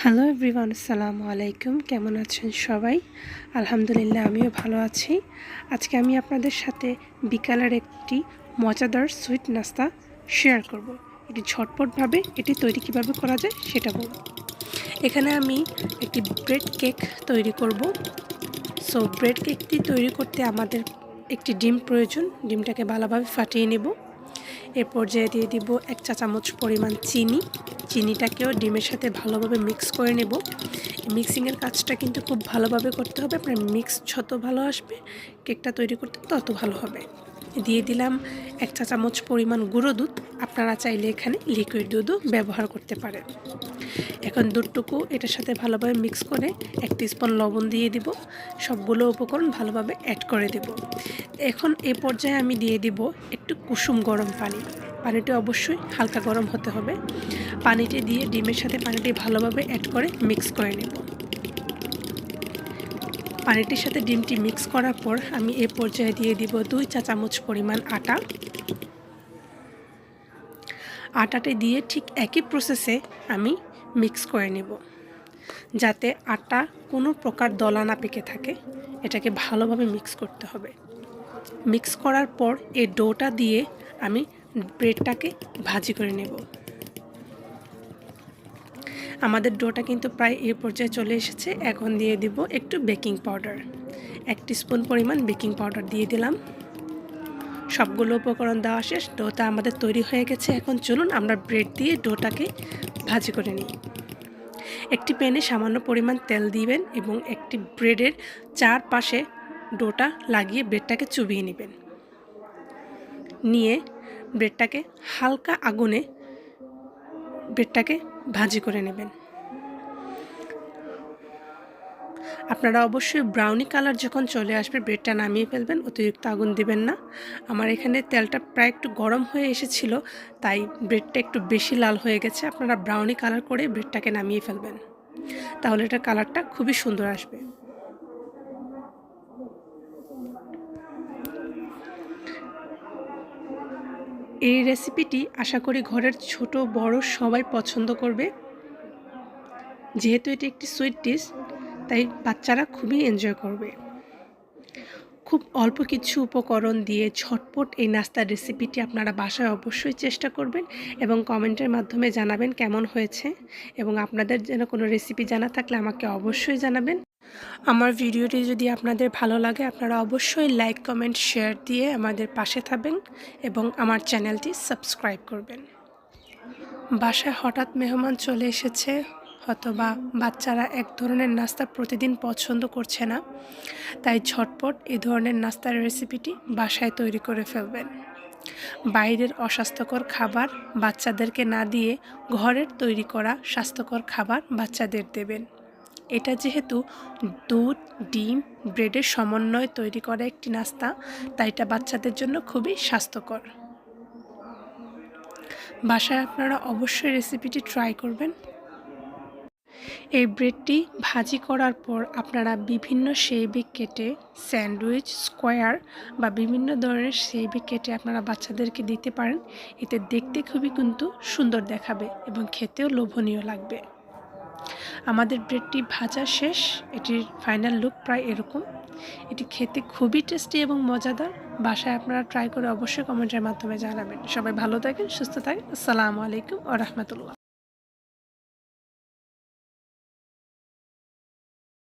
Hello everyone, আসসালামু আলাইকুম। কেমন আছেন সবাই? আলহামদুলিল্লাহ, আমিও ভালো আছি। আজকে আমি আপনাদের সাথে বিকালের একটি মজাদার সুইট নাস্তা শেয়ার করব। এটি ঝটপটভাবে এটি তৈরি কিভাবে করা যায় সেটা বলব। এখানে আমি একটি ব্রেড কেক তৈরি করব। সো ব্রেড কেকটি তৈরি করতে আমাদের একটি ডিম প্রয়োজন। ডিমটাকে ভালোভাবে ফাটিয়ে নেব। এর পর্যায়ে দিয়ে দিব 1 চা চামচ পরিমাণ চিনি। চিনিটাকেও ডিমের সাথে ভালোভাবে মিক্স করে নেব। মিক্সিংয়ের কাজটা কিন্তু খুব ভালোভাবে করতে হবে। আপনার মিক্স যত ভালো আসবে কেকটা তৈরি করতে তত ভালো হবে। দিয়ে দিলাম 1 চা চামচ পরিমাণ গুঁড়ো দুধ। আপনারা চাইলে এখানে লিকুইড দুধও ব্যবহার করতে পারেন। এখন দুধটুকু এটার সাথে ভালোভাবে মিক্স করে 1 টিস্পুন লবণ দিয়ে দিব। সবগুলো উপকরণ ভালোভাবে অ্যাড করে দেব। এখন এ পর্যায়ে আমি দিয়ে দিব একটু কুসুম গরম পানি। পানিটি অবশ্যই হালকা গরম হতে হবে। পানিটি দিয়ে ডিমের সাথে পানিটি ভালোভাবে অ্যাড করে মিক্স করে নেব। পানিটির সাথে ডিমটি মিক্স করার পর আমি এ পর্যায়ে দিয়ে দিব 2 চা চামচ পরিমাণ আটা। আটাটি দিয়ে ঠিক একই প্রসেসে আমি মিক্স করে নেব, যাতে আটা কোনো প্রকার দলা না পেকে থাকে। এটাকে ভালোভাবে মিক্স করতে হবে। মিক্স করার পর এই ডোটা দিয়ে আমি ব্রেডটাকে ভাজি করে নেব। আমাদের ডোটা কিন্তু প্রায় এই পর্যায়ে চলে এসেছে। এখন দিয়ে দিব একটু বেকিং পাউডার। 1 টিস্পুন পরিমাণ বেকিং পাউডার দিয়ে দিলাম। সবগুলো উপকরণ দেওয়া শেষ। ডোটা আমাদের তৈরি হয়ে গেছে। এখন চলুন আমরা ব্রেড দিয়ে ডোটাকে ভাজি করে নিই। একটি প্যানে সামান্য পরিমাণ তেল দিবেন এবং একটি ব্রেডের চারপাশে ডোটা লাগিয়ে ব্রেডটাকে চুবিয়ে নেবেন। নিয়ে ব্রেডটাকে হালকা আগুনে ব্রেডটাকে ভাজি করে নেবেন। আপনারা অবশ্যই ব্রাউনি কালার যখন চলে আসবে ব্রেডটা নামিয়ে ফেলবেন, অতিরিক্ত আগুন দিবেন না। আমার এখানে তেলটা প্রায় একটু গরম হয়ে এসেছিল, তাই ব্রেডটা একটু বেশি লাল হয়ে গেছে। আপনারা ব্রাউনি কালার করে ব্রেডটাকে নামিয়ে ফেলবেন, তাহলে এটার কালারটা খুবই সুন্দর আসবে। এই রেসিপিটি আশা করি ঘরের ছোট বড় সবাই পছন্দ করবে। যেহেতু এটি একটি সুইট ডিশ, তাই বাচ্চারা খুবই এনজয় করবে। খুব অল্প কিছু উপকরণ দিয়ে ঝটপট এই নাস্তার রেসিপিটি আপনারা বাসায় অবশ্যই চেষ্টা করবেন এবং কমেন্টের মাধ্যমে জানাবেন কেমন হয়েছে। এবং আপনাদের যেন কোনো রেসিপি জানা থাকলে আমাকে অবশ্যই জানাবেন। আমার ভিডিওটি যদি আপনাদের ভালো লাগে আপনারা অবশ্যই লাইক, কমেন্ট, শেয়ার দিয়ে আমাদের পাশে থাকবেন এবং আমার চ্যানেলটি সাবস্ক্রাইব করবেন। বাসায় হঠাৎ মেহমান চলে এসেছে, অথবা বাচ্চারা এক ধরনের নাস্তা প্রতিদিন পছন্দ করছে না, তাই ঝটপট এই ধরনের নাস্তার রেসিপিটি বাসায় তৈরি করে ফেলবেন। বাইরের অস্বাস্থ্যকর খাবার বাচ্চাদেরকে না দিয়ে ঘরের তৈরি করা স্বাস্থ্যকর খাবার বাচ্চাদের দেবেন। এটা যেহেতু দুধ, ডিম, ব্রেডের সমন্বয়ে তৈরি করা একটি নাস্তা, তাই এটা বাচ্চাদের জন্য খুবই স্বাস্থ্যকর। বাসায় আপনারা অবশ্যই রেসিপিটি ট্রাই করবেন। এই ব্রেডটি ভাজি করার পর আপনারা বিভিন্ন শেপে কেটে স্যান্ডউইচ, স্কোয়ার বা বিভিন্ন ধরনের শেপে কেটে আপনারা বাচ্চাদেরকে দিতে পারেন। এতে দেখতে খুবই কিন্তু সুন্দর দেখাবে এবং খেতেও লোভনীয় লাগবে। আমাদের ব্রেডটি ভাজা শেষ। এটির ফাইনাল লুক প্রায় এরকম। এটি খেতে খুবই টেস্টি এবং মজাদার। বাসায় আপনারা ট্রাই করে অবশ্যই কমেন্টের মাধ্যমে জানাবেন। সবাই ভালো থাকেন, সুস্থ থাকেন। আসসালামু আলাইকুম ওয়া রাহমাতুল্লাহ।